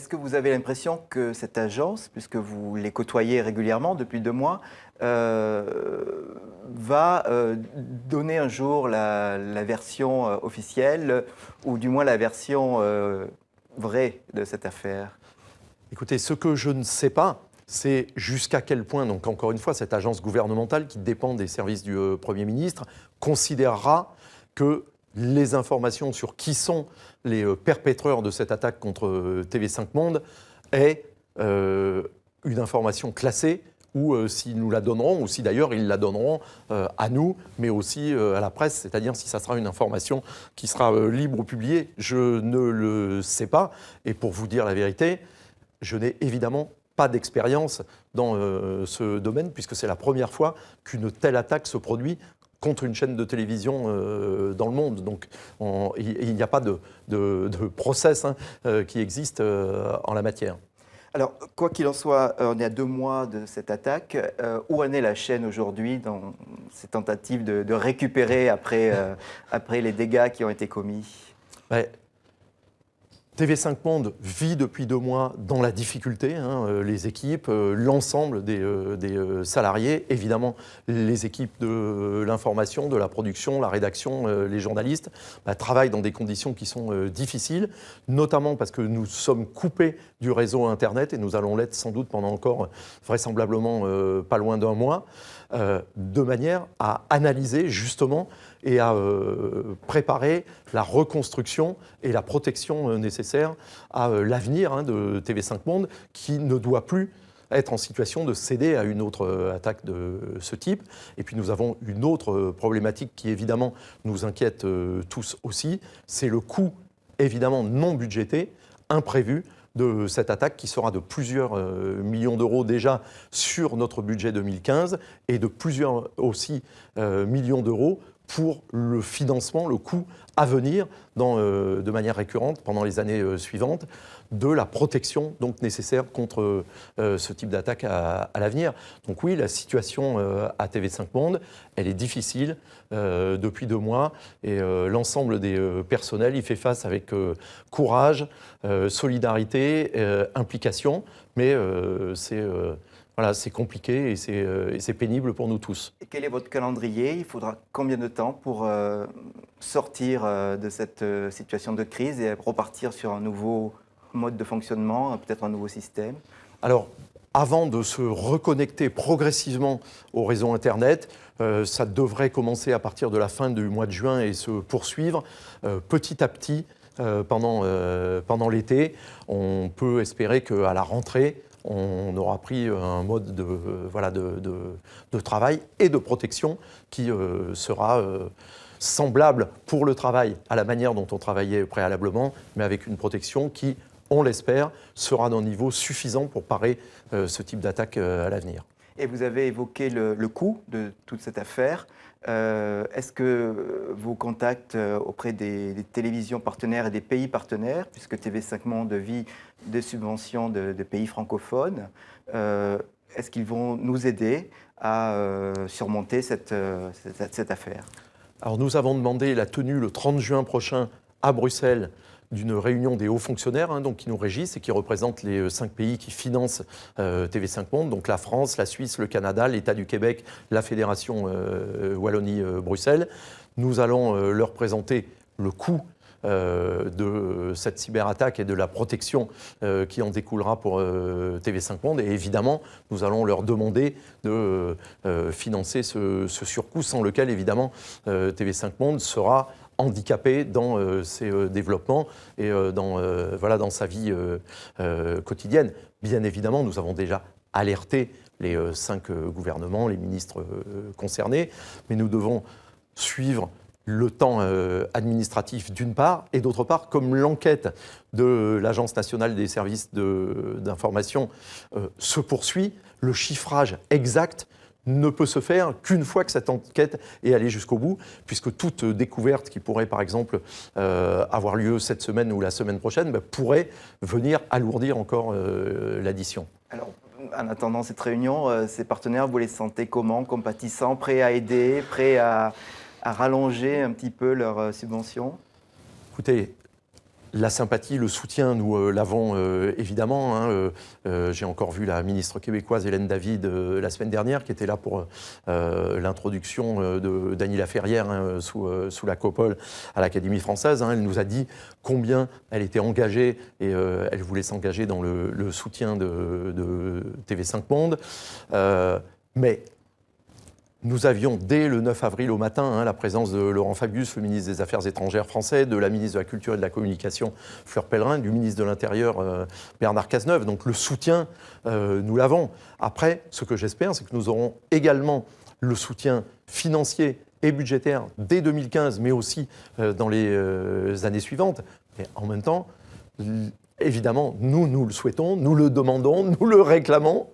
Est-ce que vous avez l'impression que cette agence, puisque vous les côtoyez régulièrement depuis 2 mois, va donner un jour la version officielle, ou du moins la version vraie de cette affaire? Écoutez, ce que je ne sais pas, c'est jusqu'à quel point, donc encore une fois, cette agence gouvernementale qui dépend des services du Premier ministre considérera que les informations sur qui sont les perpétreurs de cette attaque contre TV5 Monde est une information classée, ou s'ils nous la donneront, ou si d'ailleurs ils la donneront à nous, mais aussi à la presse, c'est-à-dire si ça sera une information qui sera libre ou publiée, je ne le sais pas. Et pour vous dire la vérité, je n'ai évidemment pas d'expérience dans ce domaine, puisque c'est la première fois qu'une telle attaque se produit contre une chaîne de télévision dans le monde. Donc il n'y a pas de process qui existe en la matière. Alors, quoi qu'il en soit, on est à 2 mois de cette attaque. Où en est la chaîne aujourd'hui dans ces tentatives de récupérer après les dégâts qui ont été commis? Ouais. TV5 Monde vit depuis 2 mois dans la difficulté, les équipes, l'ensemble des salariés, évidemment les équipes de l'information, de la production, la rédaction, les journalistes, travaillent dans des conditions qui sont difficiles, notamment parce que nous sommes coupés du réseau Internet et nous allons l'être sans doute pendant encore vraisemblablement pas loin d'1 mois, de manière à analyser justement et à préparer la reconstruction et la protection nécessaire à l'avenir de TV5 Monde, qui ne doit plus être en situation de céder à une autre attaque de ce type. Et puis nous avons une autre problématique qui évidemment nous inquiète tous aussi, c'est le coût évidemment non budgété, imprévu, de cette attaque qui sera de plusieurs millions d'euros déjà sur notre budget 2015 et de plusieurs aussi millions d'euros pour le financement, le coût à venir de manière récurrente pendant les années suivantes de la protection donc nécessaire contre ce type d'attaque à l'avenir. Donc oui, la situation à TV5 Monde, elle est difficile depuis 2 mois et l'ensemble des personnels y fait face avec courage, solidarité, implication, mais c'est compliqué et c'est pénible pour nous tous. Et quel est votre calendrier? Il faudra combien de temps pour sortir de cette situation de crise et repartir sur un nouveau mode de fonctionnement, peut-être un nouveau système? Alors, avant de se reconnecter progressivement au réseau Internet, ça devrait commencer à partir de la fin du mois de juin et se poursuivre petit à petit pendant l'été. On peut espérer qu'à la rentrée, on aura pris un mode de travail et de protection qui sera semblable pour le travail à la manière dont on travaillait préalablement, mais avec une protection qui, on l'espère, sera d'un niveau suffisant pour parer ce type d'attaque à l'avenir. Et vous avez évoqué le coût de toute cette affaire. Est-ce que vos contacts auprès des télévisions partenaires et des pays partenaires, puisque TV5 Monde vit des subventions de pays francophones, est-ce qu'ils vont nous aider à surmonter cette affaire? Alors nous avons demandé la tenue le 30 juin prochain à Bruxelles d'une réunion des hauts fonctionnaires donc qui nous régissent et qui représentent les 5 pays qui financent TV5 Monde, donc la France, la Suisse, le Canada, l'État du Québec, la Fédération Wallonie-Bruxelles. Nous allons leur présenter le coût de cette cyberattaque et de la protection qui en découlera pour TV5 Monde. Et évidemment, nous allons leur demander de financer ce surcoût sans lequel, évidemment, TV5 Monde sera handicapé dans ses développements et dans sa vie quotidienne. Bien évidemment, nous avons déjà alerté les 5 gouvernements, les ministres concernés, mais nous devons suivre le temps administratif d'une part, et d'autre part, comme l'enquête de l'Agence nationale des services d'information se poursuit, le chiffrage exact ne peut se faire qu'une fois que cette enquête est allée jusqu'au bout, puisque toute découverte qui pourrait, par exemple, avoir lieu cette semaine ou la semaine prochaine, pourrait venir alourdir encore l'addition. Alors, en attendant cette réunion, ces partenaires, vous les sentez comment? Compatissants, prêts à aider, prêts à rallonger un petit peu leurs subventions? Écoutez, La sympathie, le soutien, nous l'avons évidemment. J'ai encore vu la ministre québécoise Hélène David la semaine dernière, qui était là pour l'introduction d'Annie Laferrière sous la coupole à l'Académie française. Elle nous a dit combien elle était engagée et elle voulait s'engager dans le soutien de TV5 Monde. Mais nous avions, dès le 9 avril au matin, la présence de Laurent Fabius, le ministre des Affaires étrangères français, de la ministre de la Culture et de la Communication, Fleur Pellerin, du ministre de l'Intérieur, Bernard Cazeneuve. Donc le soutien, nous l'avons. Après, ce que j'espère, c'est que nous aurons également le soutien financier et budgétaire dès 2015, mais aussi dans les années suivantes. Et en même temps, évidemment, nous le souhaitons, nous le demandons, nous le réclamons,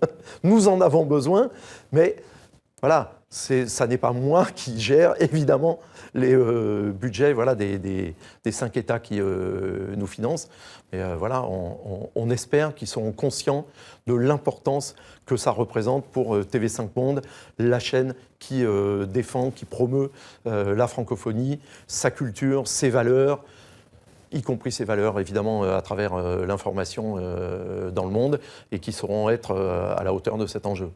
nous en avons besoin, mais voilà. Ça n'est pas moi qui gère, évidemment, les budgets des 5 États qui nous financent. Mais voilà, on espère qu'ils seront conscients de l'importance que ça représente pour TV5 Monde, la chaîne qui défend, qui promeut la francophonie, sa culture, ses valeurs, y compris ses valeurs, évidemment, à travers l'information dans le monde, et qui sauront être à la hauteur de cet enjeu.